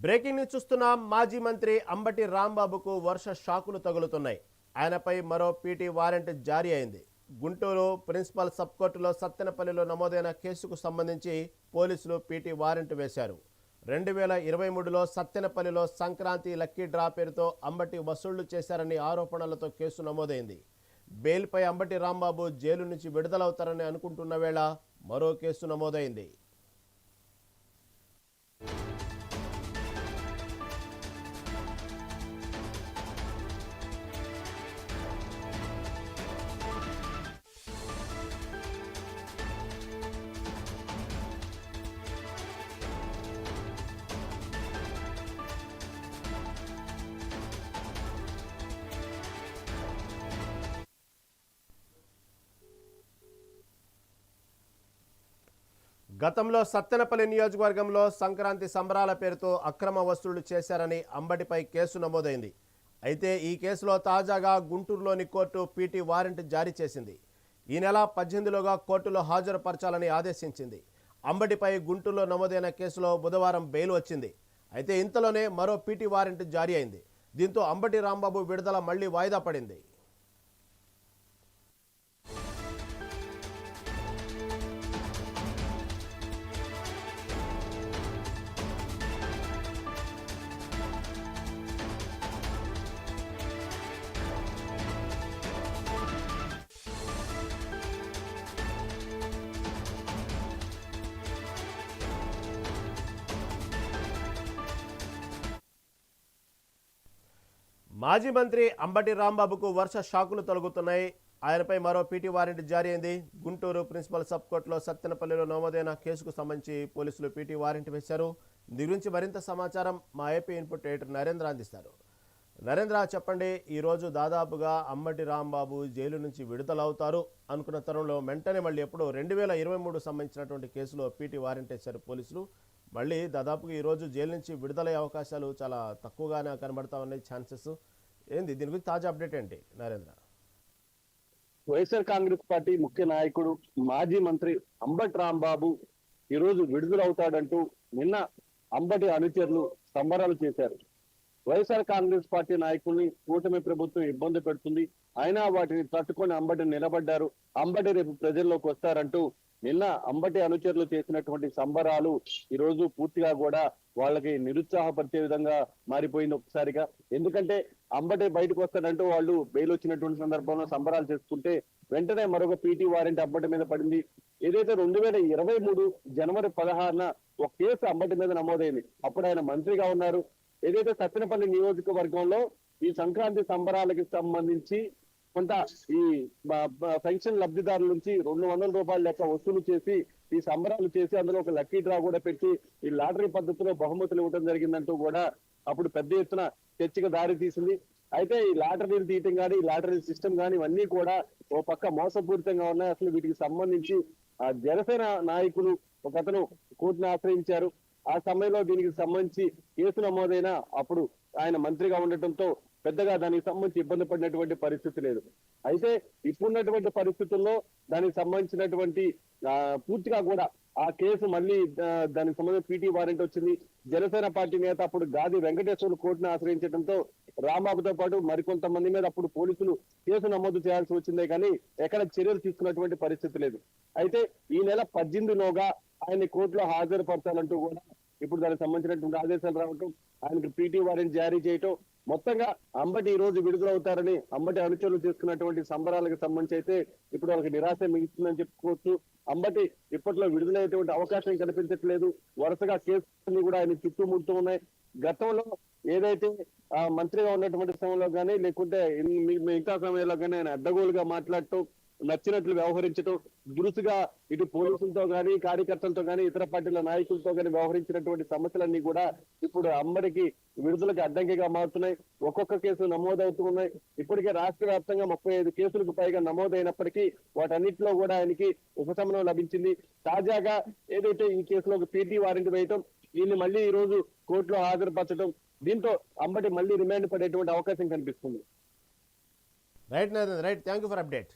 Breaking news చూస్తున్నాం. మాజీ మంత్రి అంబటి రాంబాబుకు వర్ష షాకులు తగులుతున్నాయి. ఆయనపై మరో పీటీ వారెంట్ జారీ అయింది. గుంటూరు ప్రిన్సిపల్ సబ్ కోర్టులో సత్తెనపల్లిలో నమోదైన కేసుకు సంబంధించి పోలీసులు పీటీ వారెంట్ వేశారు. 2023లో సత్తెనపల్లిలో సంక్రాంతి లక్కీ డ్రా పేరుతో అంబటి వసూళ్లు చేశారని ఆరోపణలతో కేసు నమోదైంది. బెయిల్పై అంబటి రాంబాబు జైలు నుంచి విడుదలవుతారని అనుకుంటున్న వేళ మరో కేసు నమోదైంది. గతంలో సత్తెనపల్లి నియోజకవర్గంలో సంక్రాంతి సంబరాల పేరుతో అక్రమ వసూళ్లు చేశారని అంబటిపై కేసు నమోదైంది. అయితే ఈ కేసులో తాజాగా గుంటూరులోని కోర్టు పీటీ వారెంట్ జారీ చేసింది. ఈ నెల 18లోగా కోర్టులో హాజరుపరచాలని ఆదేశించింది. అంబటిపై గుంటూరులో నమోదైన కేసులో బుధవారం బెయిల్ వచ్చింది. అయితే ఇంతలోనే మరో పీటీ వారెంట్ జారీ అయింది. దీంతో అంబటి రాంబాబు విడుదల మళ్లీ వాయిదా పడింది. మాజీ మంత్రి అంబటి రాంబాబుకు వర్ష షాకులు తొలగుతున్నాయి. ఆయనపై మరో పీటీ వారెంట్ జారీ అయింది. గుంటూరు ప్రిన్సిపల్ సబ్ కోర్టులో సత్తెనపల్లిలో నమోదైన కేసుకు సంబంధించి పోలీసులు పీటీ వారెంట్ వేశారు. దీని గురించి మరింత సమాచారం మా ఏపీ ఇన్పుట్ ఎడిటర్ నరేంద్ర అందిస్తారు. నరేంద్ర, చెప్పండి. ఈరోజు దాదాపుగా అంబటి రాంబాబు జైలు నుంచి విడుదలవుతారు అనుకున్న తరుణంలో వెంటనే మళ్ళీ ఎప్పుడో 2023 సంబంధించినటువంటి కేసులో పీటీ వారెంట్ వేశారు పోలీసులు. మళ్ళీ దాదాపుగా ఈరోజు జైలు నుంచి విడుదలయ్యే అవకాశాలు చాలా తక్కువగానే కనబడతా ఉన్నాయి ఛాన్సెస్. ఏంది దీని గురించి తాజా అప్డేట్ ఏంటి నరేంద్ర? వైఎస్ఆర్ కాంగ్రెస్ పార్టీ ముఖ్య నాయకుడు మాజీ మంత్రి అంబటి రాంబాబు ఈరోజు విడుదలవుతాడంటూ నిన్న అంబటి అనుచరులు సంబరాలు చేశారు. వైఎస్ఆర్ కాంగ్రెస్ పార్టీ నాయకుల్ని కూటమి ప్రభుత్వం ఇబ్బంది పెడుతుంది, అయినా వాటిని తట్టుకొని అంబటి నిలబడ్డారు. అంబటి రేపు ప్రజల్లోకి వస్తారంటూ నిన్న అంబటి అనుచరులు చేసినటువంటి సంబరాలు ఈ రోజు పూర్తిగా కూడా వాళ్ళకి నిరుత్సాహపరిచే విధంగా మారిపోయింది ఒకసారిగా. ఎందుకంటే అంబటి బయటకు వస్తాడంటూ వాళ్ళు బెయిల్ వచ్చినటువంటి సందర్భంలో సంబరాలు చేసుకుంటే వెంటనే మరొక పీటీ వారెంట్ అంబటి మీద పడింది. ఏదైతే 2023 జనవరి 16న ఒక కేసు అంబటి మీద నమోదైంది. అప్పుడు ఆయన మంత్రిగా ఉన్నారు. ఏదైతే సత్తెనపల్లి నియోజకవర్గంలో ఈ సంక్రాంతి సంబరాలకి సంబంధించి కొంత ఈ పెన్షన్ లబ్ధిదారుల నుంచి 200 రూపాయల లెక్క వసూలు చేసి ఈ సంబరాలు చేసి అందులో ఒక లక్కీ డ్రా కూడా పెట్టి ఈ లాటరీ పద్ధతిలో బహుమతులు ఇవ్వడం జరిగిందంటూ కూడా అప్పుడు పెద్ద ఎత్తున చర్చకు దారి తీసింది. అయితే ఈ లాటరీలు తీయటం కానీ ఈ లాటరీ సిస్టమ్ కానీ ఇవన్నీ కూడా ఓ పక్క మోసపూరితంగా ఉన్నాయి. అసలు వీటికి సంబంధించి ఆ జనసేన నాయకులు ఒక అతను కోర్టును ఆశ్రయించారు. ఆ సమయంలో దీనికి సంబంధించి కేసు నమోదైనా అప్పుడు ఆయన మంత్రిగా ఉండటంతో పెద్దగా దానికి సంబంధించి ఇబ్బంది పడినటువంటి పరిస్థితి లేదు. అయితే ఇప్పుడున్నటువంటి పరిస్థితుల్లో దానికి సంబంధించినటువంటి పూర్తిగా కూడా ఆ కేసు మళ్ళీ దానికి సంబంధించి పీటీ వారెంట్ వచ్చింది. జనసేన పార్టీ నేత అప్పుడు గాది వెంకటేశ్వర్లు కోర్టును ఆశ్రయించడంతో రాంబాబుతో పాటు మరికొంతమంది మీద అప్పుడు పోలీసులు కేసు నమోదు చేయాల్సి వచ్చిందే కానీ ఎక్కడ చర్యలు తీసుకున్నటువంటి పరిస్థితి లేదు. అయితే ఈ నెల 18లోగా ఆయన్ని కోర్టులో హాజరుపరచాలంటూ కూడా ఇప్పుడు దానికి సంబంధించినటువంటి ఆదేశాలు రావటం, ఆయనకు పీటీ వారెంట్ జారీ చేయటం, మొత్తంగా అంబటి ఈ రోజు విడుదలవుతారని అంబటి అనుచరులు చేసుకున్నటువంటి సంబరాలకు సంబంధించి అయితే ఇప్పుడు వాళ్ళకి నిరాశ మిగులుతుందని చెప్పుకోవచ్చు. అంబటి ఇప్పట్లో విడుదలయ్యేటువంటి అవకాశం కనిపించట్లేదు. వరుసగా కేసులన్నీ కూడా ఆయన చుట్టుముడుతూ ఉన్నాయి. గతంలో ఏదైతే మంత్రిగా ఉన్నటువంటి సమయంలో కానీ లేకుంటే మిగతా సమయంలో కానీ ఆయన అడ్డగోలుగా మాట్లాడటం, నచ్చినట్లు వ్యవహరించడం, దురుసుగా ఇటు పోలీసులతో కానీ కార్యకర్తలతో కానీ ఇతర పార్టీల నాయకులతో కానీ వ్యవహరించినటువంటి సమస్యలన్నీ కూడా ఇప్పుడు అంబటికి విడుదలకు అడ్డంకిగా మారుతున్నాయి. ఒక్కొక్క కేసు నమోదవుతూ ఉన్నాయి. ఇప్పటికే రాష్ట్ర వ్యాప్తంగా 35 కేసులకు పైగా నమోదైనప్పటికీ వాటన్నిటిలో కూడా ఆయనకి ఉపశమనం లభించింది. తాజాగా ఏదైతే ఈ కేసులో పీటీ వారెంట్ వేయటం, దీన్ని మళ్ళీ ఈ రోజు కోర్టులో హాజరుపరచడం, దీంతో అంబటి మళ్ళీ రిమాండ్ పడేటువంటి అవకాశం కనిపిస్తుంది. Right thank you for update.